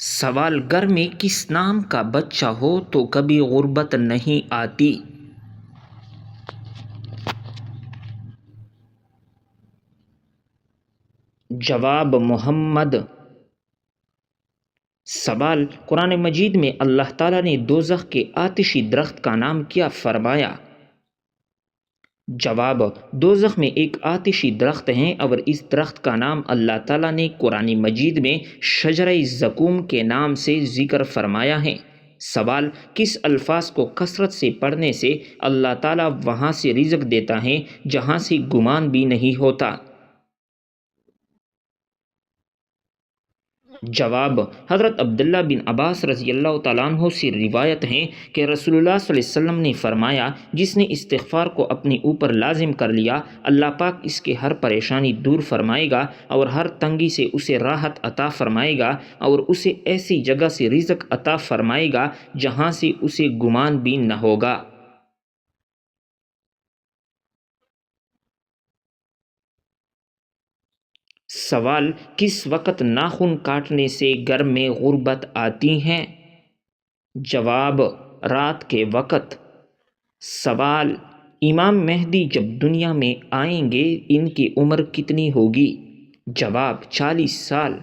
سوال: گھر میں کس نام کا بچہ ہو تو کبھی غربت نہیں آتی؟ جواب: محمد۔ سوال: قرآن مجید میں اللہ تعالیٰ نے دوزخ کے آتشی درخت کا نام کیا فرمایا؟ جواب: دوزخ میں ایک آتشی درخت ہے اور اس درخت کا نام اللہ تعالیٰ نے قرآن مجید میں شجرہ زقوم کے نام سے ذکر فرمایا ہے۔ سوال: کس الفاظ کو کثرت سے پڑھنے سے اللہ تعالیٰ وہاں سے رزق دیتا ہے جہاں سے گمان بھی نہیں ہوتا؟ جواب: حضرت عبداللہ بن عباس رضی اللہ تعالیٰ عنہ سے روایت ہے کہ رسول اللہ صلی اللہ علیہ وسلم نے فرمایا، جس نے استغفار کو اپنے اوپر لازم کر لیا، اللہ پاک اس کے ہر پریشانی دور فرمائے گا اور ہر تنگی سے اسے راحت عطا فرمائے گا اور اسے ایسی جگہ سے رزق عطا فرمائے گا جہاں سے اسے گمان بھی نہ ہوگا۔ سوال: کس وقت ناخن کاٹنے سے گھر میں غربت آتی ہے؟ جواب: رات کے وقت۔ سوال: امام مہدی جب دنیا میں آئیں گے ان کی عمر کتنی ہوگی؟ جواب: 40 سال۔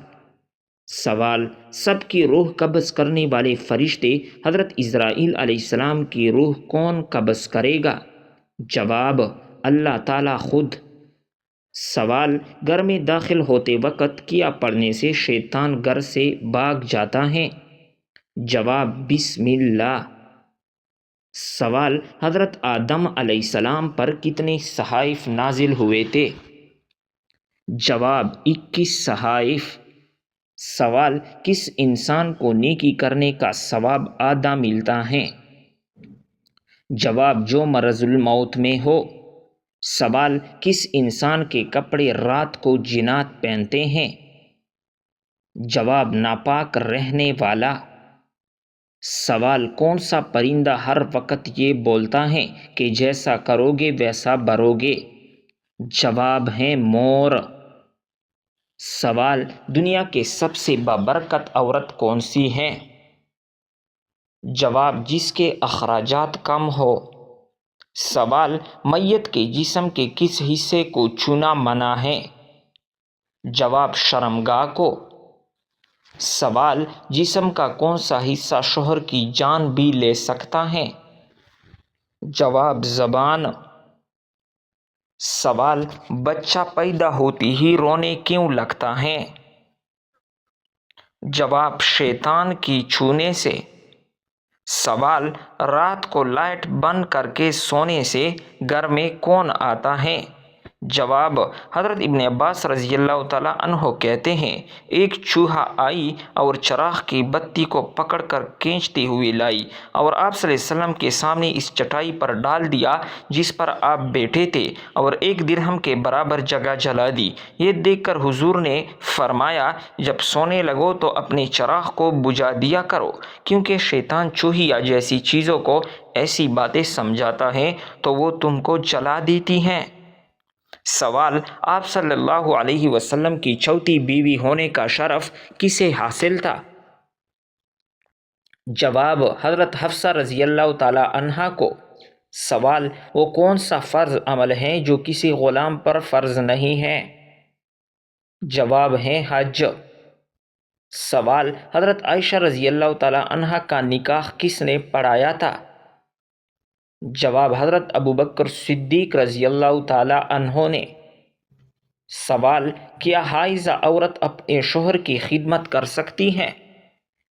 سوال: سب کی روح قبض کرنے والے فرشتے حضرت اسرائیل علیہ السلام کی روح کون قبض کرے گا؟ جواب: اللہ تعالیٰ خود۔ سوال: گھر میں داخل ہوتے وقت کیا پڑھنے سے شیطان گھر سے بھاگ جاتا ہے؟ جواب: بسم اللہ۔ سوال: حضرت آدم علیہ السلام پر کتنے صحائف نازل ہوئے تھے؟ جواب: 21 صحائف۔ سوال: کس انسان کو نیکی کرنے کا ثواب آدھا ملتا ہے؟ جواب: جو مرض الموت میں ہو۔ سوال: کس انسان کے کپڑے رات کو جنات پہنتے ہیں؟ جواب: ناپاک رہنے والا۔ سوال: کون سا پرندہ ہر وقت یہ بولتا ہے کہ جیسا کرو گے ویسا بھرو گے؟ جواب ہے مور۔ سوال: دنیا کے سب سے بابرکت عورت کون سی ہے؟ جواب: جس کے اخراجات کم ہو۔ سوال: میت کے جسم کے کس حصے کو چھونا منع ہے؟ جواب: شرمگاہ کو۔ سوال: جسم کا کون سا حصہ شوہر کی جان بھی لے سکتا ہے؟ جواب: زبان۔ سوال: بچہ پیدا ہوتے ہی رونے کیوں لگتا ہے؟ جواب: شیطان کی چھونے سے۔ سوال: رات کو لائٹ بند کر کے سونے سے گھر میں کون آتا ہے؟ جواب: حضرت ابن عباس رضی اللہ تعالیٰ عنہ کہتے ہیں، ایک چوہا آئی اور چراغ کی بتی کو پکڑ کر کھینچتے ہوئے لائی اور آپ صلی اللہ علیہ وسلم کے سامنے اس چٹائی پر ڈال دیا جس پر آپ بیٹھے تھے اور 1 درہم کے برابر جگہ جلا دی۔ یہ دیکھ کر حضور نے فرمایا، جب سونے لگو تو اپنے چراغ کو بجھا دیا کرو، کیونکہ شیطان چوہیا جیسی چیزوں کو ایسی باتیں سمجھاتا ہے تو وہ تم کو جلا دیتی ہیں۔ سوال: آپ صلی اللہ علیہ وسلم کی چوتھی بیوی ہونے کا شرف کسے حاصل تھا؟ جواب: حضرت حفصہ رضی اللہ تعالیٰ عنہا کو۔ سوال: وہ کون سا فرض عمل ہے جو کسی غلام پر فرض نہیں ہے؟ جواب ہے حج۔ سوال: حضرت عائشہ رضی اللہ تعالیٰ عنہا کا نکاح کس نے پڑھایا تھا؟ جواب: حضرت ابوبکر صدیق رضی اللہ تعالیٰ عنہ نے۔ سوال: کیا حائضہ عورت اپنے شوہر کی خدمت کر سکتی ہے؟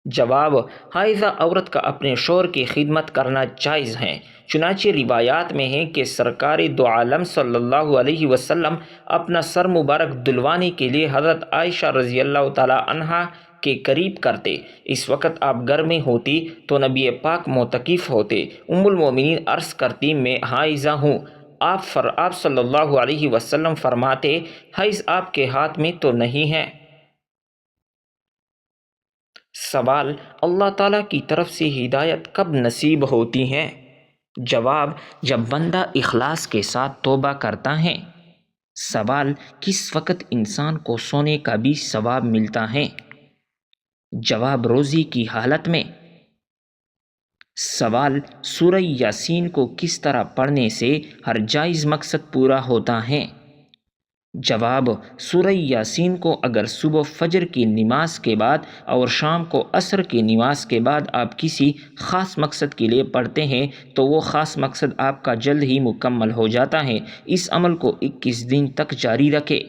جواب: حائضہ عورت کا اپنے شوہر کی خدمت کرنا جائز ہے، چنانچہ روایات میں ہے کہ سرکار دو عالم صلی اللہ علیہ وسلم اپنا سر مبارک دھلوانے کے لیے حضرت عائشہ رضی اللہ تعالیٰ عنہا کے قریب کرتے۔ اس وقت آپ گھر میں ہوتی تو نبی پاک معتکف ہوتے۔ ام المومنین عرض کرتی، میں حائضہ ہوں۔ آپ صلی اللہ علیہ وسلم فرماتے، حیض آپ کے ہاتھ میں تو نہیں ہے۔ سوال: اللہ تعالیٰ کی طرف سے ہدایت کب نصیب ہوتی ہے؟ جواب: جب بندہ اخلاص کے ساتھ توبہ کرتا ہے۔ سوال: کس وقت انسان کو سونے کا بھی ثواب ملتا ہے؟ جواب روزی کی حالت میں۔ سوال سورہ یاسین کو کس طرح پڑھنے سے ہر جائز مقصد پورا ہوتا ہے؟ جواب سورہ یاسین کو اگر صبح فجر کی نماز کے بعد اور شام کو عصر کی نماز کے بعد آپ کسی خاص مقصد کے لیے پڑھتے ہیں تو وہ خاص مقصد آپ کا جلد ہی مکمل ہو جاتا ہے۔ اس عمل کو 21 دن تک جاری رکھے۔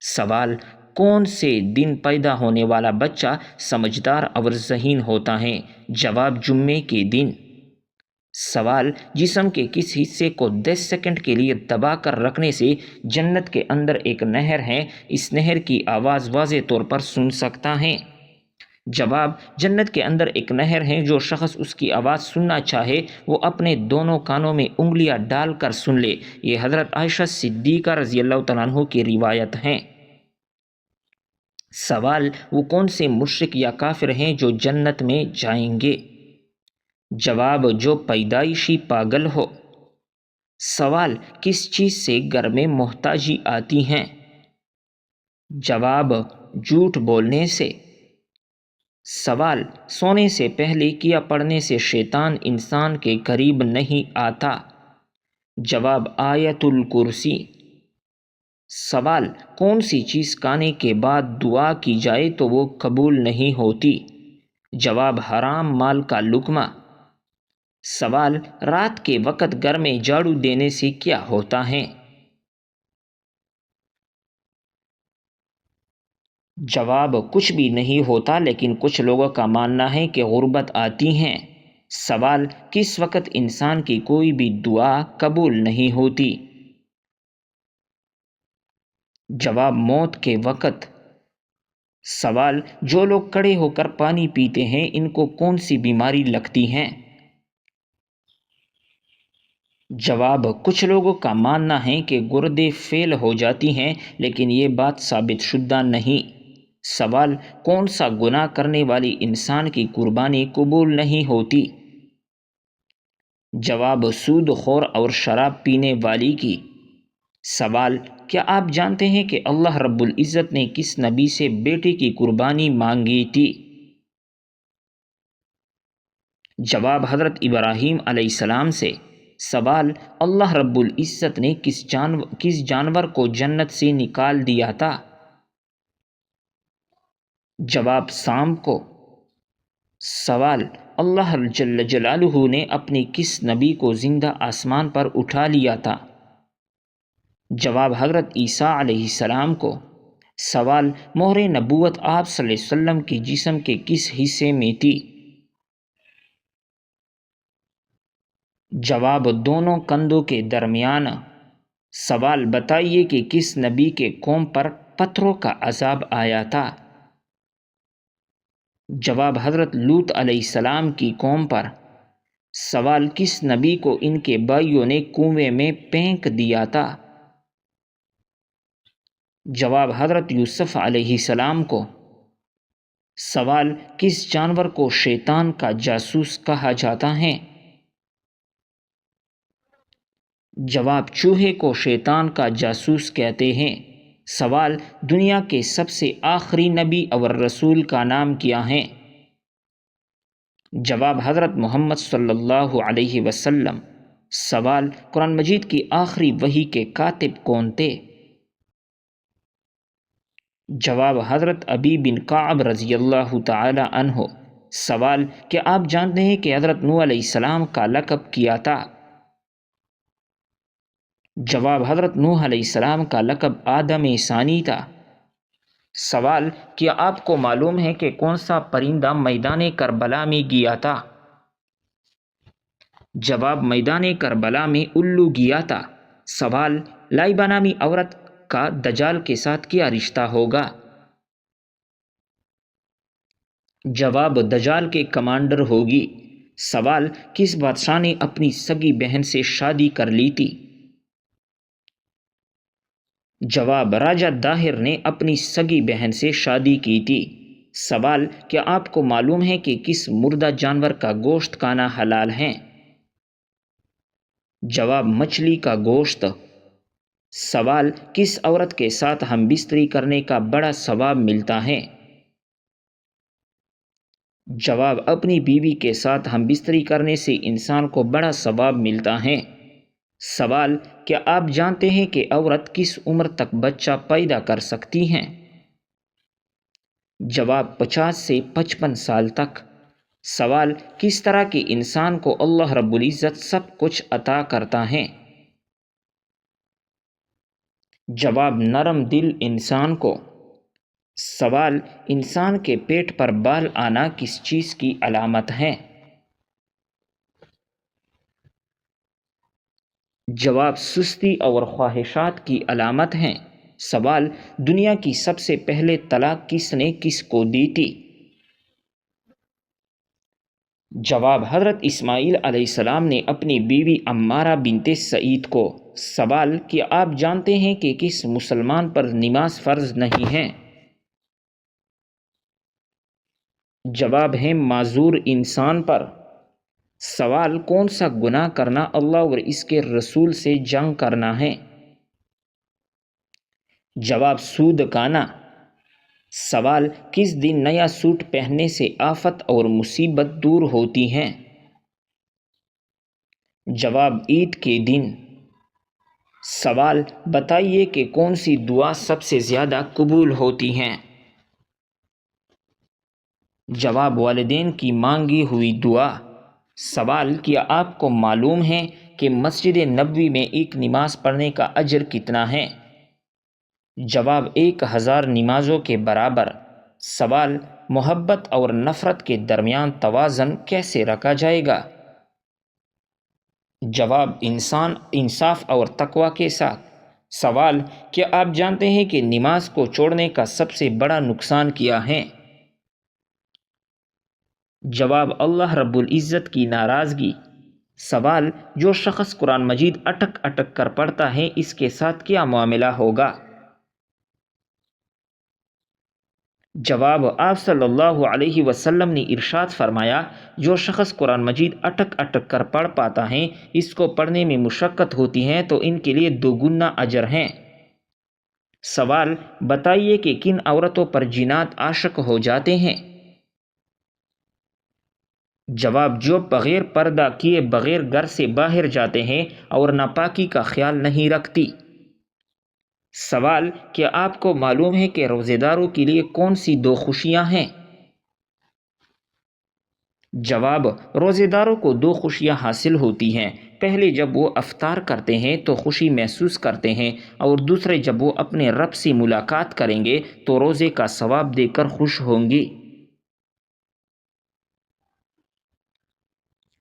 سوال کون سے دن پیدا ہونے والا بچہ سمجھدار اور ذہین ہوتا ہے؟ جواب جمعے کے دن۔ سوال جسم کے کس حصے کو 10 سیکنڈ کے لیے دبا کر رکھنے سے جنت کے اندر ایک نہر ہے، اس نہر کی آواز واضح طور پر سن سکتا ہے؟ جواب جنت کے اندر ایک نہر ہے، جو شخص اس کی آواز سننا چاہے وہ اپنے دونوں کانوں میں انگلیاں ڈال کر سن لے۔ یہ حضرت عائشہ صدیقہ رضی اللہ تعالیٰ عنہ کی روایت ہے۔ سوال وہ کون سے مشرک یا کافر ہیں جو جنت میں جائیں گے؟ جواب جو پیدائشی پاگل ہو۔ سوال کس چیز سے گھر میں محتاجی آتی ہیں؟ جواب جھوٹ بولنے سے۔ سوال سونے سے پہلے کیا پڑھنے سے شیطان انسان کے قریب نہیں آتا؟ جواب آیت الکرسی۔ سوال کون سی چیز کھانے کے بعد دعا کی جائے تو وہ قبول نہیں ہوتی؟ جواب حرام مال کا لقمہ۔ سوال رات کے وقت گھر میں جھاڑو دینے سے کیا ہوتا ہے؟ جواب کچھ بھی نہیں ہوتا، لیکن کچھ لوگوں کا ماننا ہے کہ غربت آتی ہے۔ سوال کس وقت انسان کی کوئی بھی دعا قبول نہیں ہوتی؟ جواب موت کے وقت۔ سوال جو لوگ کھڑے ہو کر پانی پیتے ہیں ان کو کون سی بیماری لگتی ہے؟ جواب کچھ لوگوں کا ماننا ہے کہ گردے فیل ہو جاتی ہیں، لیکن یہ بات ثابت شدہ نہیں۔ سوال کون سا گناہ کرنے والی انسان کی قربانی قبول نہیں ہوتی؟ جواب سود خور اور شراب پینے والی کی۔ سوال کیا آپ جانتے ہیں کہ اللہ رب العزت نے کس نبی سے بیٹے کی قربانی مانگی تھی؟ جواب حضرت ابراہیم علیہ السلام سے۔ سوال اللہ رب العزت نے کس جانور کو جنت سے نکال دیا تھا؟ جواب سانپ کو۔ سوال اللہ جل جلالہ نے اپنی کس نبی کو زندہ آسمان پر اٹھا لیا تھا؟ جواب حضرت عیسیٰ علیہ السلام کو۔ سوال مہر نبوت آپ صلی اللہ علیہ وسلم کے جسم کے کس حصے میں تھی؟ جواب دونوں کندھوں کے درمیان۔ سوال بتائیے کہ کس نبی کے قوم پر پتھروں کا عذاب آیا تھا؟ جواب حضرت لوط علیہ السلام کی قوم پر۔ سوال کس نبی کو ان کے بھائیوں نے کنویں میں پھینک دیا تھا؟ جواب حضرت یوسف علیہ السلام کو۔ سوال کس جانور کو شیطان کا جاسوس کہا جاتا ہے؟ جواب چوہے کو شیطان کا جاسوس کہتے ہیں۔ سوال دنیا کے سب سے آخری نبی اور رسول کا نام کیا ہے؟ جواب حضرت محمد صلی اللہ علیہ وسلم۔ سوال قرآن مجید کی آخری وحی کے کاتب کون تھے؟ جواب حضرت ابی بن کعب رضی اللہ تعالی عنہ۔ سوال کیا آپ جانتے ہیں کہ حضرت نوح علیہ السلام کا لقب کیا تھا؟ جواب حضرت نوح علیہ السلام کا لقب آدم ثانی تھا۔ سوال کیا آپ کو معلوم ہے کہ کون سا پرندہ میدان کربلا میں گیا تھا؟ جواب میدان کربلا میں الو گیا تھا۔ سوال لائبہ نامی عورت کا دجال کے ساتھ کیا رشتہ ہوگا؟ جواب دجال کے کمانڈر ہوگی۔ سوال کس بادشاہ نے اپنی سگی بہن سے شادی کر لی تھی؟ جواب راجہ داہر نے اپنی سگی بہن سے شادی کی تھی۔ سوال کیا آپ کو معلوم ہے کہ کس مردہ جانور کا گوشت کھانا حلال ہے؟ جواب مچھلی کا گوشت۔ سوال کس عورت کے ساتھ ہم بستری کرنے کا بڑا ثواب ملتا ہے؟ جواب: اپنی بیوی کے ساتھ ہم بستری کرنے سے انسان کو بڑا ثواب ملتا ہے۔ سوال: کیا آپ جانتے ہیں کہ عورت کس عمر تک بچہ پیدا کر سکتی ہیں؟ جواب: 50 سے 55 سال تک۔ سوال: کس طرح کے انسان کو اللہ رب العزت سب کچھ عطا کرتا ہے؟ جواب: نرم دل انسان کو۔ سوال: انسان کے پیٹ پر بال آنا کس چیز کی علامت ہے؟ جواب: سستی اور خواہشات کی علامت ہیں۔ سوال: دنیا کی سب سے پہلے طلاق کس نے کس کو دی تھی؟ جواب: حضرت اسماعیل علیہ السلام نے اپنی بیوی عمارہ بنت سعید کو۔ سوال: کیا آپ جانتے ہیں کہ کس مسلمان پر نماز فرض نہیں ہے؟ جواب ہے معذور انسان پر۔ سوال: کون سا گناہ کرنا اللہ اور اس کے رسول سے جنگ کرنا ہے؟ جواب: سود کھانا۔ سوال: کس دن نیا سوٹ پہننے سے آفت اور مصیبت دور ہوتی ہیں؟ جواب: عید کے دن۔ سوال: بتائیے کہ کون سی دعا سب سے زیادہ قبول ہوتی ہیں؟ جواب: والدین کی مانگی ہوئی دعا۔ سوال: کیا آپ کو معلوم ہے کہ مسجد نبوی میں ایک نماز پڑھنے کا اجر کتنا ہے؟ جواب: 1000 نمازوں کے برابر۔ سوال: محبت اور نفرت کے درمیان توازن کیسے رکھا جائے گا؟ جواب: انصاف اور تقوی کے ساتھ۔ سوال: کیا آپ جانتے ہیں کہ نماز کو چھوڑنے کا سب سے بڑا نقصان کیا ہے؟ جواب: اللہ رب العزت کی ناراضگی۔ سوال: جو شخص قرآن مجید اٹک اٹک کر پڑھتا ہے اس کے ساتھ کیا معاملہ ہوگا؟ جواب: آپ صلی اللہ علیہ وسلم نے ارشاد فرمایا، جو شخص قرآن مجید اٹک اٹک کر پڑھ پاتا ہے، اس کو پڑھنے میں مشقت ہوتی ہے تو ان کے لیے 2 گنا اجر ہیں۔ سوال: بتائیے کہ کن عورتوں پر جنات عاشق ہو جاتے ہیں؟ جواب: جو بغیر پردہ کیے بغیر گھر سے باہر جاتے ہیں اور ناپاکی کا خیال نہیں رکھتی۔ سوال: کیا آپ کو معلوم ہے کہ روزے داروں کے لیے کون سی 2 خوشیاں ہیں؟ جواب: روزے داروں کو 2 خوشیاں حاصل ہوتی ہیں۔ پہلے جب وہ افطار کرتے ہیں تو خوشی محسوس کرتے ہیں، اور دوسرے جب وہ اپنے رب سے ملاقات کریں گے تو روزے کا ثواب دے کر خوش ہوں گے۔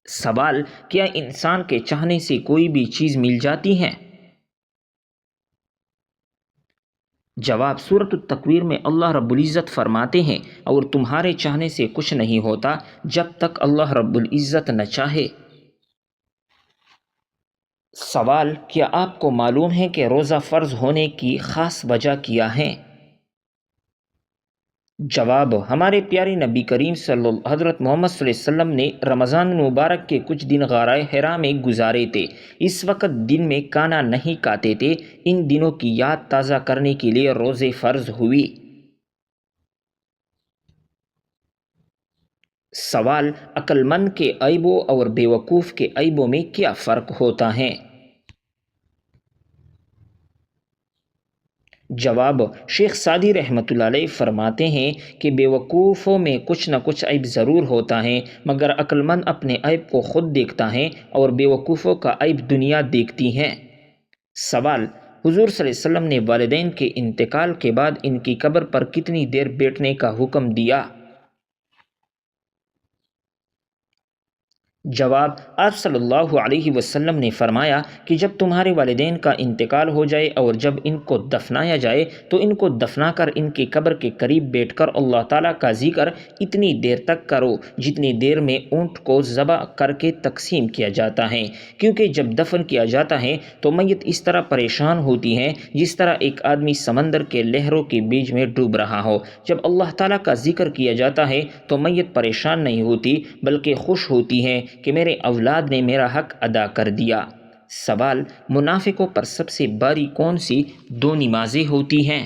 سوال: کیا انسان کے چاہنے سے کوئی بھی چیز مل جاتی ہے؟ جواب: سورۃ التکویر میں اللہ رب العزت فرماتے ہیں، اور تمہارے چاہنے سے کچھ نہیں ہوتا جب تک اللہ رب العزت نہ چاہے۔ سوال: کیا آپ کو معلوم ہے کہ روزہ فرض ہونے کی خاص وجہ کیا ہے؟ جواب: ہمارے پیارے نبی کریم حضرت محمد صلی اللہ علیہ وسلم نے رمضان مبارک کے کچھ دن غار حرا میں گزارے تھے۔ اس وقت دن میں کھانا نہیں کھاتے تھے۔ ان دنوں کی یاد تازہ کرنے کے لیے روزے فرض ہوئی۔ سوال: عقل مند کے عیبوں اور بیوقوف کے عیبوں میں کیا فرق ہوتا ہے؟ جواب: شیخ سعدی رحمۃ اللہ علیہ فرماتے ہیں کہ بیوقوفوں میں کچھ نہ کچھ عیب ضرور ہوتا ہے، مگر عقل مند اپنے عیب کو خود دیکھتا ہے اور بیوقوفوں کا عیب دنیا دیکھتی ہے۔ سوال: حضور صلی اللہ علیہ وسلم نے والدین کے انتقال کے بعد ان کی قبر پر کتنی دیر بیٹھنے کا حکم دیا؟ جواب: آپ صلی اللہ علیہ وسلم نے فرمایا کہ جب تمہارے والدین کا انتقال ہو جائے اور جب ان کو دفنایا جائے تو ان کو دفنا کر ان کی قبر کے قریب بیٹھ کر اللہ تعالیٰ کا ذکر اتنی دیر تک کرو جتنی دیر میں اونٹ کو ذبح کر کے تقسیم کیا جاتا ہے، کیونکہ جب دفن کیا جاتا ہے تو میت اس طرح پریشان ہوتی ہے جس طرح ایک آدمی سمندر کے لہروں کے بیچ میں ڈوب رہا ہو۔ جب اللہ تعالیٰ کا ذکر کیا جاتا ہے تو میت پریشان نہیں ہوتی بلکہ خوش ہوتی ہے کہ میرے اولاد نے میرا حق ادا کر دیا۔ سوال: منافقوں پر سب سے باری کون سی 2 نمازیں ہوتی ہیں؟